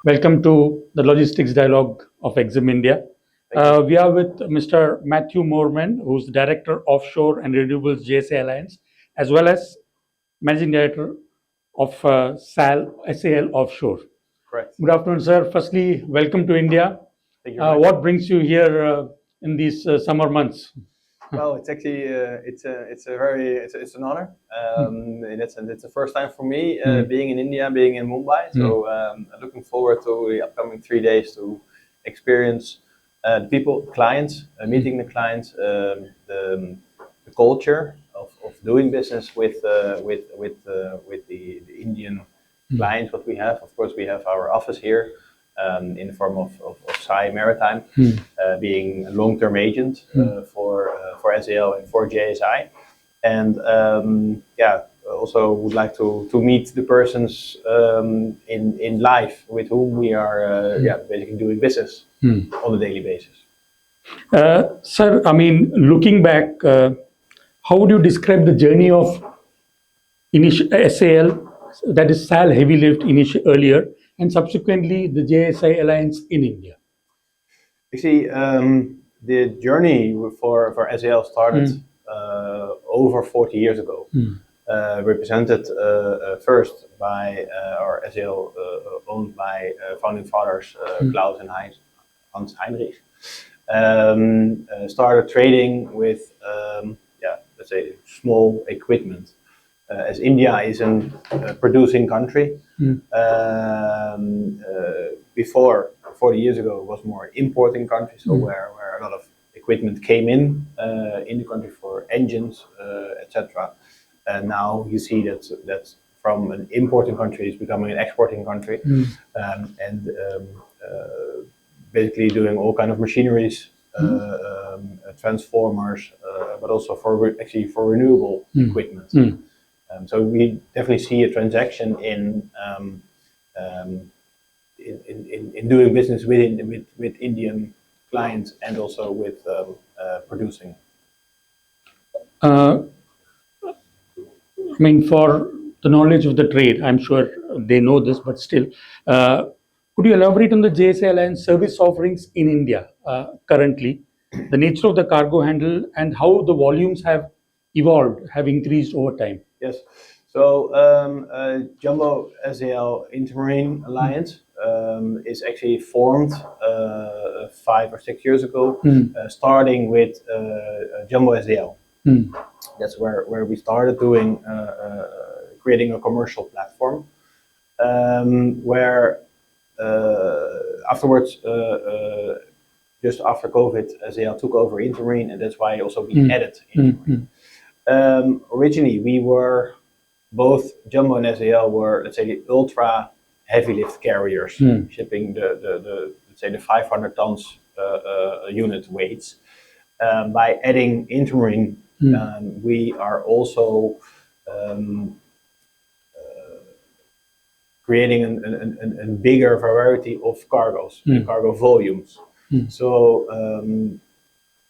Welcome to the Logistics Dialogue of Exim India. We are with Mr. Matthieu Moerman, who's the Director Offshore and Renewables JSA Alliance, as well as Managing Director of SAL Offshore. Correct. Good afternoon, sir. Firstly, welcome to India. Thank you very much. What brings you here in these summer months? Well, it's actually it's an honor. In that sense, it's the first time for me being in India, being in Mumbai. So looking forward to the upcoming 3 days to experience the people, clients, meeting the clients, the culture of doing business with the Indian clients. What we have, of course, we have our office here. In the form of SAL Maritime, being a long-term agent for SAL and for JSI, and also would like to meet the persons in life with whom we are basically doing business on a daily basis. Sir, I mean, looking back, how would you describe the journey of SAL, that is SAL Heavy Lift earlier, and subsequently the JSI Alliance in India? You see, the journey for SAL started over 40 years ago, represented first by our SAL owned by founding fathers Klaus and Hans Heinrich. Started trading with, let's say, small equipment. As India is a producing country, before 40 years ago it was more importing country, so where a lot of equipment came in the country for engines, etc. And now you see that from an importing country it's becoming an exporting country, and basically doing all kind of machineries, transformers, but also for renewable equipment. So we definitely see a transaction in doing business with Indian clients and also with producing. I mean, for the knowledge of the trade, I'm sure they know this, but still, could you elaborate on the JSA Alliance service offerings in India currently, the nature of the cargo handle, and how the volumes have evolved, have increased over time? Yes. So Jumbo SAL Intermarine Alliance is actually formed 5 or 6 years ago, starting with Jumbo SAL. That's where we started doing creating a commercial platform, where afterwards, just after COVID, SAL took over Intermarine, and that's why also we added Intermarine. Originally, we were both Jumbo and SAL were, let's say, the ultra heavy lift carriers, shipping the let's say the 500 tons unit weights. By adding Intermarine, we are also creating a bigger variety of cargoes, cargo volumes. So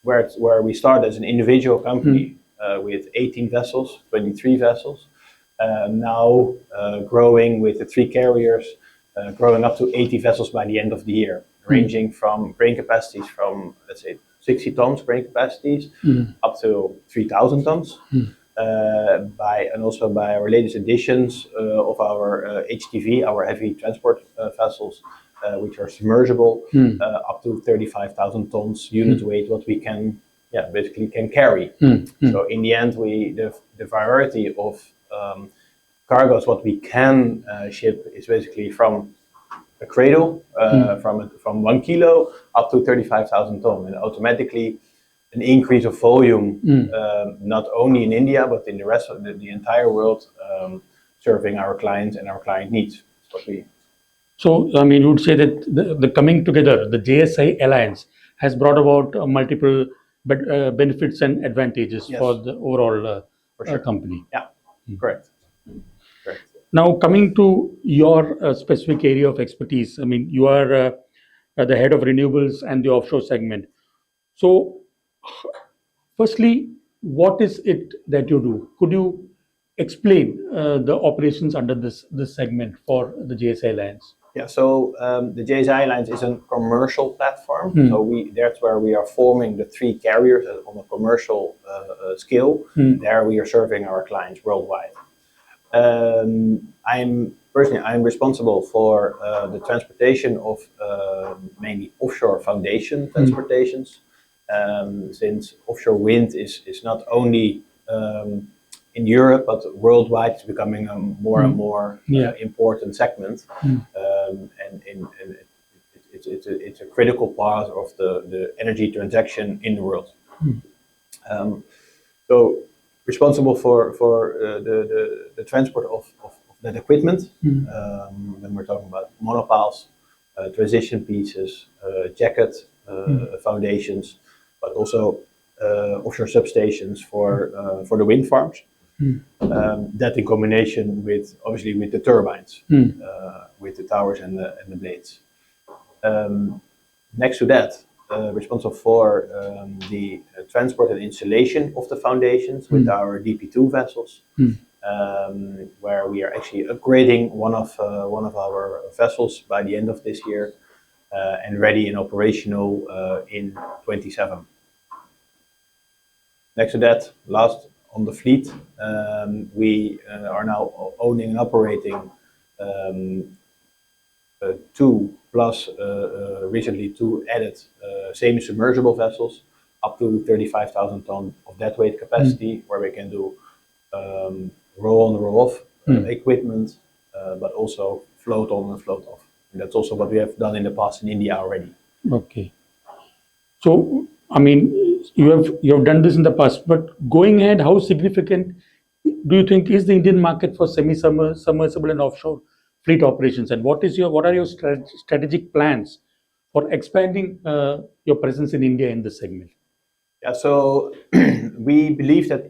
where we started as an individual company with 18 vessels, 23 vessels, now growing with the 3 carriers, growing up to 80 vessels by the end of the year, ranging from crane capacities from, let's say, 60 tons crane capacities up to 3,000 tons. And also by our latest additions of our HTV, our heavy transport vessels, which are submersible, up to 35,000 tons unit weight, what we can basically can carry. So in the end, the variety of cargoes what we can ship is basically from a cradle, from 1 kilo up to 35,000 tons, and automatically an increase of volume, not only in India but in the rest of the entire world, serving our clients and our client needs. So, I mean, you would say that the coming together, the JSI Alliance has brought about multiple benefits and advantages for the overall company. Yeah, correct. Now, coming to your specific area of expertise, I mean, you are the head of renewables and the offshore segment. So, firstly, what is it that you do? Could you explain the operations under this segment for the JSA Alliance? Yeah, so the JSI Alliance is a commercial platform. Hmm. So that's where we are forming the 3 carriers on a commercial scale. There we are serving our clients worldwide. I'm responsible for the transportation of mainly offshore foundation transportations. Since offshore wind is not only in Europe but worldwide, it's becoming a more and more important segment, and it's a critical part of the energy transaction in the world. So responsible for the transport of that equipment. When we're talking about monopiles, transition pieces, jacket foundations, but also offshore substations for the wind farms. That in combination with obviously with the turbines, with the towers and the blades. Next to that, responsible for the transport and installation of the foundations with our DP2 vessels, where we are actually upgrading one of our vessels by the end of this year, and ready and operational in 27. Next to that, last on the fleet, we are now owning and operating 2 plus recently 2 added semi-submersible vessels up to 35,000 tons of deadweight capacity, where we can do roll on, roll off equipment, but also float on and float off. And that's also what we have done in the past in India already. Okay. So, I mean, you have done this in the past, but going ahead, how significant do you think is the Indian market for semi-submersible and offshore fleet operations, and what are your strategic plans for expanding your presence in India in this segment? Yeah, so we believe that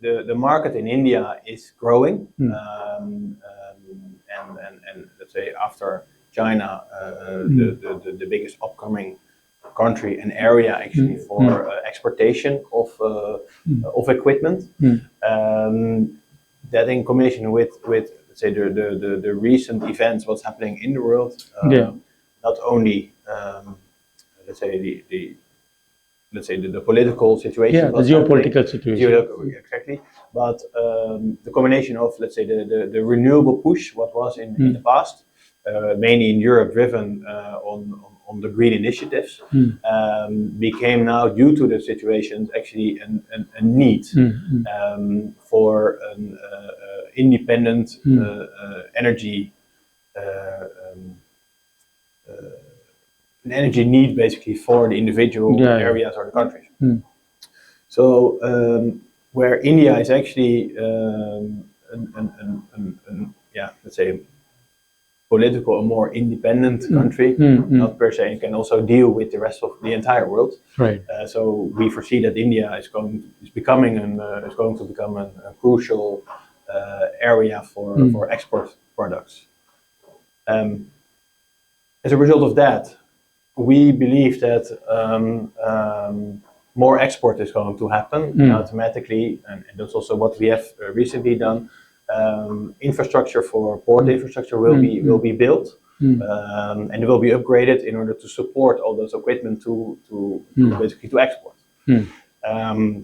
the market in India is growing, and let's say after China, the biggest upcoming country and area actually for exportation of equipment. That in combination with let's say the recent events, what's happening in the world, not only let's say the political situation, the geopolitical situation, exactly, but the combination of let's say the renewable push, what was in the past, mainly in Europe, driven on the green initiatives, became now, due to the situations, actually a need for an independent energy. An energy need basically for the individual areas or the countries. So where India is actually let's say political, a more independent country, not per se, and can also deal with the rest of the entire world. Right. So we foresee that India is going to become a crucial area for export products. As a result of that, we believe that more export is going to happen automatically, and that's also what we have recently done. Infrastructure for port infrastructure will be built, and it will be upgraded in order to support all those equipment to basically to export.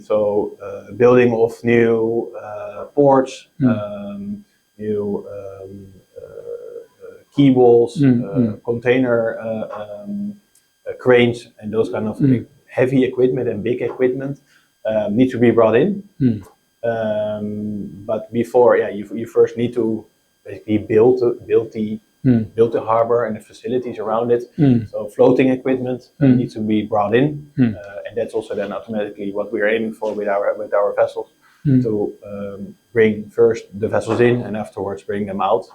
So building of new ports, new quay walls, container cranes, and those kind of heavy equipment and big equipment need to be brought in. But before, you first need to basically build the harbor and the facilities around it. So floating equipment needs to be brought in, and that's also then automatically what we are aiming for with our vessels, to bring first the vessels in and afterwards bring them out,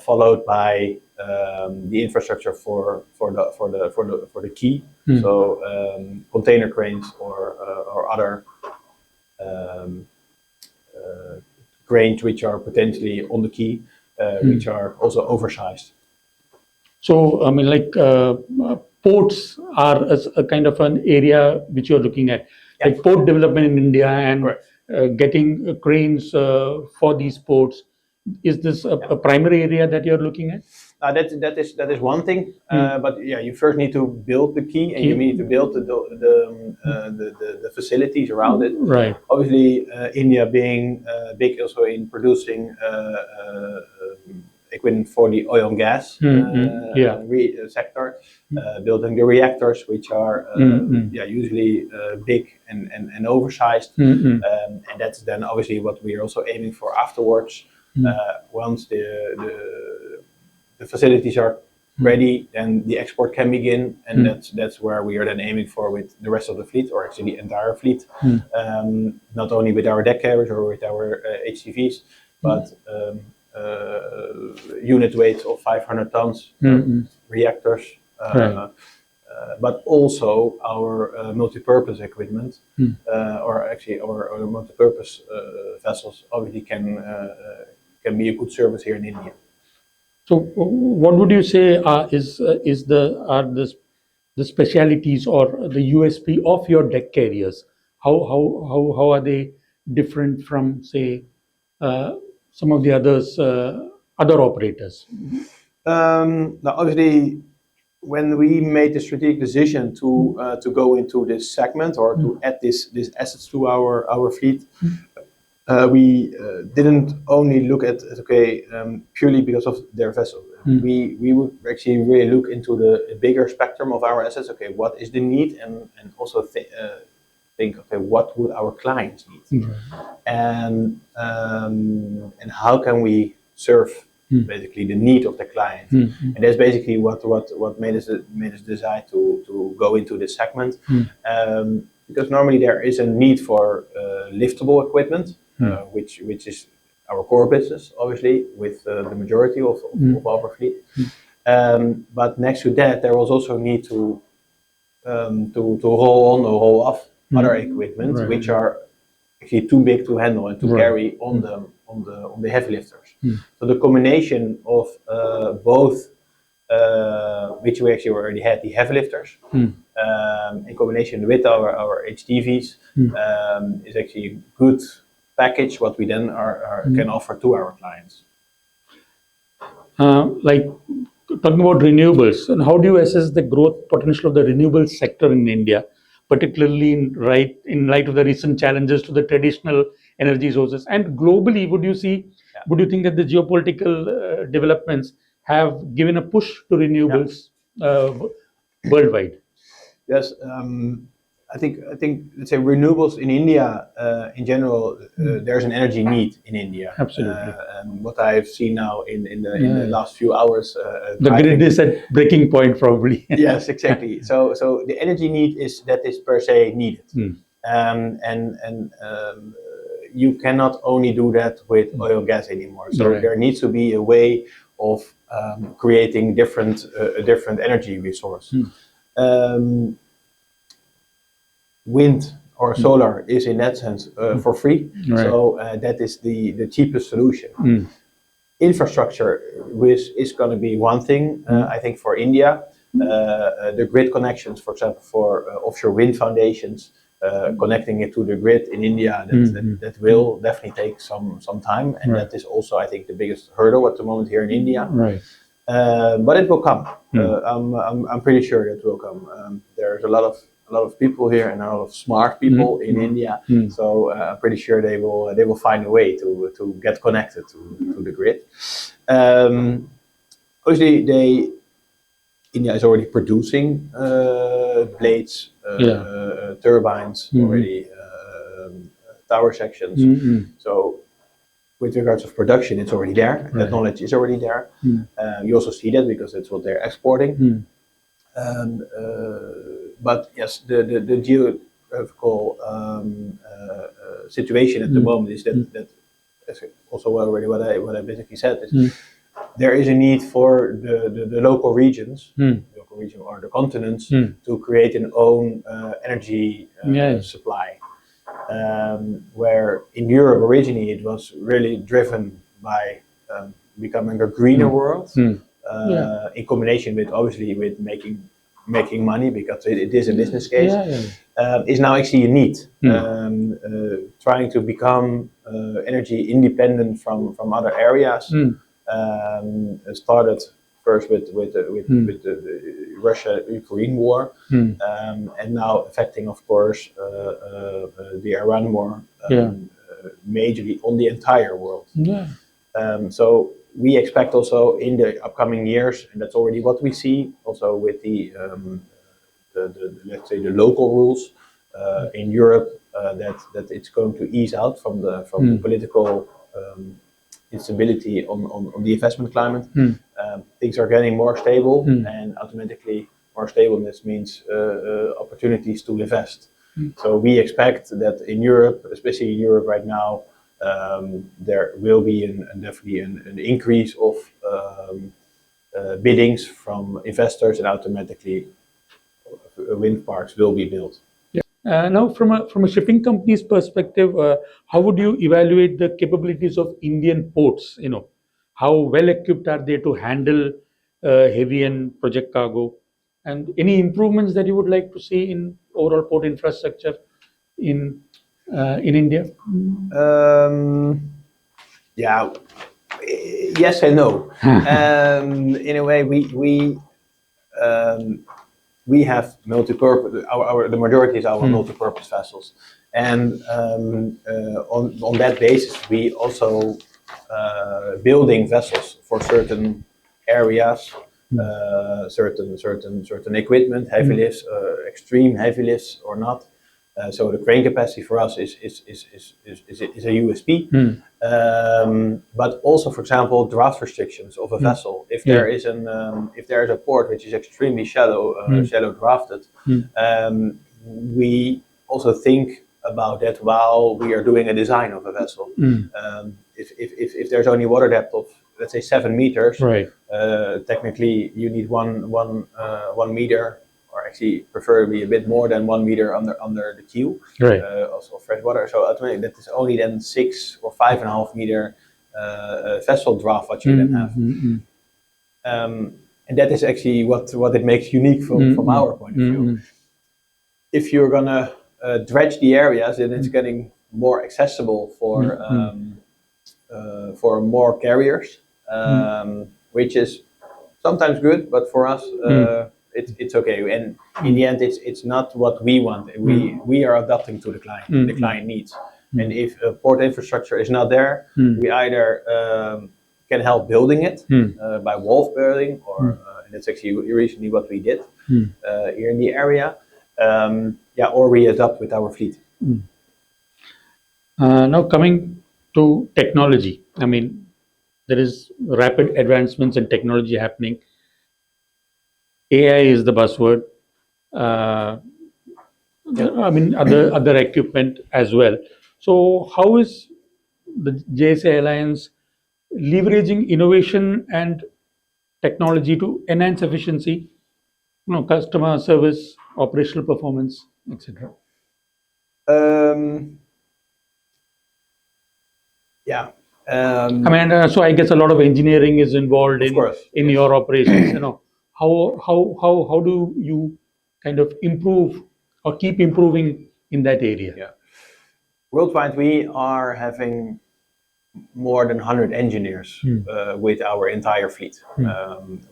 followed by the infrastructure for the quay. So container cranes or other cranes which are potentially on the quay, which are also oversized. So, I mean, like ports are a kind of an area which you're looking at, like port development in India and getting cranes for these ports. Is this a primary area that you're looking at? That is one thing, but yeah, you first need to build the key, and you need to build the facilities around it. Right. Obviously, India being big also in producing equipment for the oil and gas sector, building the reactors, which are usually big and oversized, and that's then obviously what we are also aiming for afterwards. Once the facilities are ready, then the export can begin, and that's where we are then aiming for with the rest of the fleet, or actually the entire fleet, not only with our deck carriers or with our HCVs, but unit weights of 500 tons, reactors, but also our multi-purpose equipment, or actually our multi-purpose vessels obviously can be a good service here in India. So, what would you say are the specialities or the USP of your deck carriers? How are they different from, say, some of the other operators? Now, obviously, when we made the strategic decision to go into this segment or to add these assets to our fleet, we didn't only look at purely because of their vessel. We would actually really look into the bigger spectrum of our assets. Okay, what is the need, and also think, okay, what would our clients need, and how can we serve basically the need of the client, and that's basically what made us decide to go into this segment, because normally there is a need for liftable equipment, which is our core business, obviously, with the majority of our fleet. But next to that, there was also a need to roll on or roll off other equipment, which are actually too big to handle and to carry on the heavy lifters. So the combination of both, which we actually already had, the heavy lifters, in combination with our HTVs, is actually a good package what we then can offer to our clients. Like talking about renewables, and how do you assess the growth potential of the renewable sector in India, particularly in light of the recent challenges to the traditional energy sources, and globally? Would you think that the geopolitical developments have given a push to renewables worldwide? Yes, I think let's say renewables in India in general, there's an energy need in India. Absolutely. And what I've seen now in the last few hours, the grid is at breaking point, probably. Yes, exactly. So the energy need is per se needed, and you cannot only do that with oil and gas anymore. So there needs to be a way of creating a different energy resource. Wind or solar is in that sense for free, so that is the cheapest solution. Infrastructure is going to be one thing, I think, for India. The grid connections, for example, for offshore wind foundations, connecting it to the grid in India, that will definitely take some time, and that is also, I think, the biggest hurdle at the moment here in India. But it will come. I'm pretty sure it will come. There's a lot of people here and a lot of smart people in India, so I'm pretty sure they will find a way to get connected to the grid. Obviously, India is already producing blades, turbines already, tower sections. So with regards of production, it's already there. That knowledge is already there. You also see that because that's what they're exporting. But yes, the geographical situation at the moment is that also already what I basically said is there is a need for the local regions, or the continents, to create an own energy supply. Where in Europe originally it was really driven by becoming a greener world, in combination with obviously with making money, because it is a business case, is now actually a need. Trying to become energy independent from other areas started first with the Russia-Ukraine war, and now affecting, of course, the Iran war, majorly on the entire world. Yeah. So we expect also in the upcoming years, and that's already what we see, also with the let's say the local rules in Europe, that it's going to ease out from the political instability on the investment climate. Things are getting more stable, and automatically more stableness means opportunities to invest. So we expect that in Europe, especially in Europe right now, there will be definitely an increase of biddings from investors, and automatically wind parks will be built. Now, from a shipping company's perspective, how would you evaluate the capabilities of Indian ports? How well equipped are they to handle heavy and project cargo? And any improvements that you would like to see in overall port infrastructure in India? Yeah, yes and no. In a way, we have multi-purpose. The majority is our multi-purpose vessels, and on that basis, we also building vessels for certain areas, certain equipment, heavy lifts, extreme heavy lifts or not. So the crane capacity for us is a USP. But also, for example, draft restrictions of a vessel. If there is a port which is extremely shallow drafted, we also think about that while we are doing a design of a vessel. If there's only water depth of, let's say, 7 meters, Right. Technically you need one meter, or actually preferably a bit more than 1 meter under the keel, Right. also fresh water. So ultimately that is only then 6 or 5.5 meter vessel draft what you then have. And that is actually what it makes unique from our point of view. If you're gonna dredge the areas, then it's getting more accessible for more carriers, which is sometimes good, but for us it's okay. And in the end, it's not what we want. We are adapting to the client, the client needs. And if port infrastructure is not there, we either can help building it by wharf building, or and that's actually recently what we did here in the area. Or we adapt with our fleet. Now coming to technology, I mean, there is rapid advancements in technology happening. AI is the buzzword. I mean, other equipment as well. So, how is the JSA Alliance leveraging innovation and technology to enhance efficiency, customer service, operational performance, etc.? I mean, so I guess a lot of engineering is involved in your operations. How do you kind of improve or keep improving in that area? Yeah. Worldwide, we are having more than 100 engineers with our entire fleet,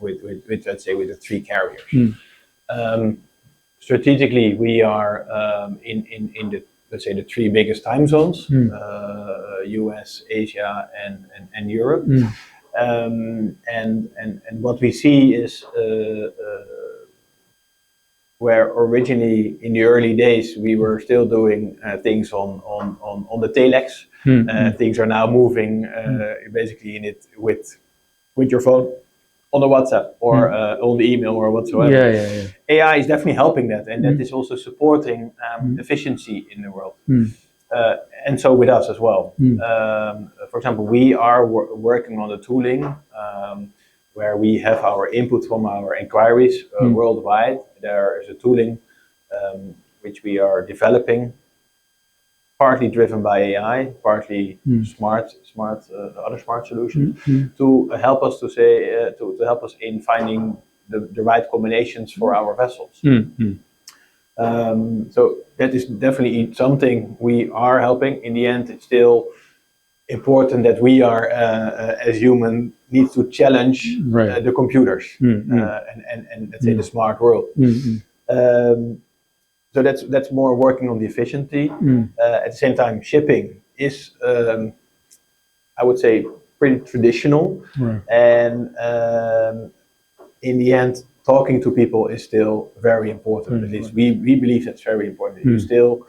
with let's say with the 3 carriers. Strategically, we are in the, let's say, the 3 biggest time zones: US, Asia, and Europe. And what we see is where originally in the early days we were still doing things on the telex. Things are now moving basically in it with your phone, on the WhatsApp, or on the email, or whatsoever. Yeah. AI is definitely helping that, and that is also supporting efficiency in the world. And so with us as well. For example, we are working on the tooling where we have our input from our inquiries worldwide. There is a tooling which we are developing, partly driven by AI, partly other smart solutions, to help us to help us in finding the right combinations for our vessels. So that is definitely something we are helping. In the end, it's still important that we are as human need to challenge Right. the computers and let's say the smart world. So that's more working on the efficiency. At the same time, shipping is I would say pretty traditional, Right. and in the end, talking to people is still very important. At least we believe that's very important. You still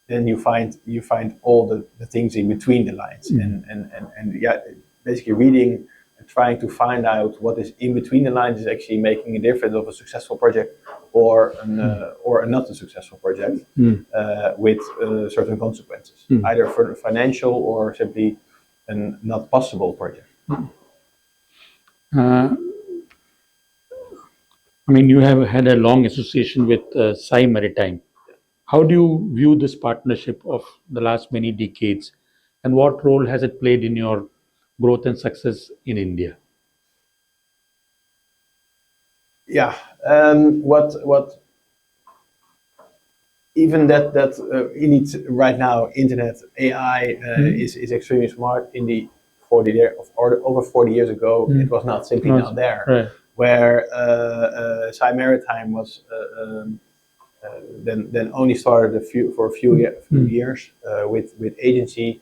then you find all the things in between the lines, and yeah, basically reading and trying to find out what is in between the lines is actually making a difference of a successful project or a not a successful project with certain consequences, either for the financial or simply a not possible project. I mean, you have had a long association with SAI Maritime. How do you view this partnership of the last many decades, and what role has it played in your growth and success in India? Yeah, what even that you need right now internet AI is extremely smart. In the 40 year or over 40 years ago, it was not simply not there. Right. Where SAI Maritime was then only started for a few years with agency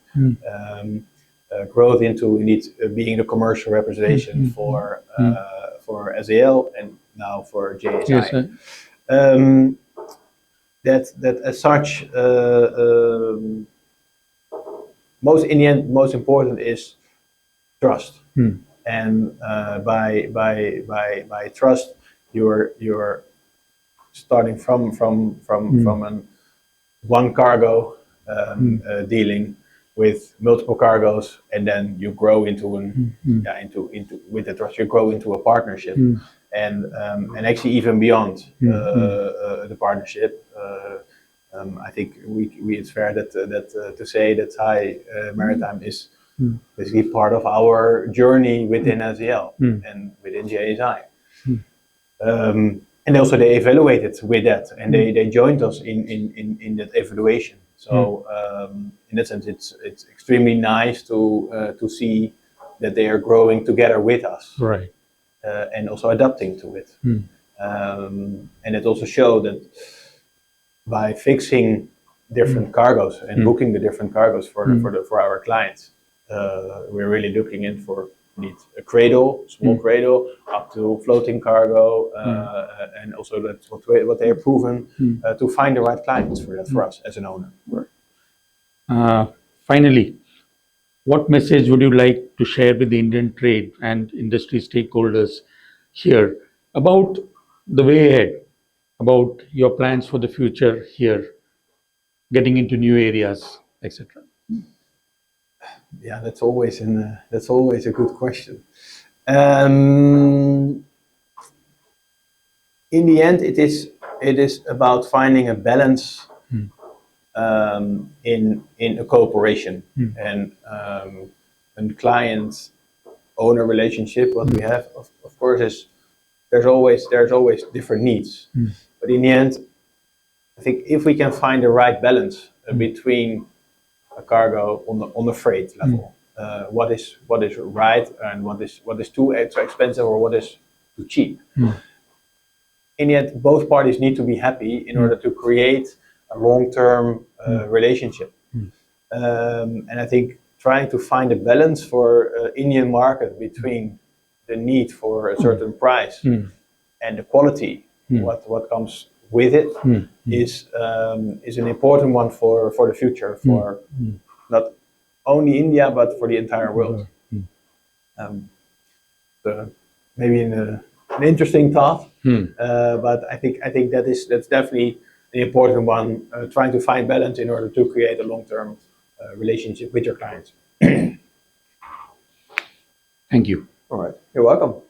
growth into indeed being the commercial representation for SAL and now for JSI. Yes, sir. That as such, most important is trust, and by trust, you're starting from one cargo dealing with multiple cargoes, and then you grow into with the trust you grow into a partnership, and actually even beyond the partnership. I think it's fair that to say that SAI Maritime is basically part of our journey within SAL and within JSI. And also they evaluated with that, and they joined us in that evaluation. So in that sense, it's extremely nice to see that they are growing together with us, Right. and also adapting to it. And it also showed that by fixing different cargoes and booking the different cargoes for our clients, we're really looking in for a cradle, small cradle, up to floating cargo, and also that's what they have proven to find the right clients for us as an owner. Finally, what message would you like to share with the Indian trade and industry stakeholders here about the way ahead, about your plans for the future here, getting into new areas, etc.? Yeah, that's always a good question. In the end, it is about finding a balance in a cooperation and client owner relationship. What we have, of course, is there's always different needs, but in the end, I think if we can find the right balance between a cargo on the freight level, what is right and what is too expensive or what is too cheap. In the end, both parties need to be happy in order to create a long-term relationship. And I think trying to find a balance for Indian market between the need for a certain price and the quality, what comes with it, is an important one for the future, for not only India but for the entire world. So maybe an interesting thought, but I think that's definitely an important one. Trying to find balance in order to create a long-term relationship with your clients. Thank you. All right, you're welcome.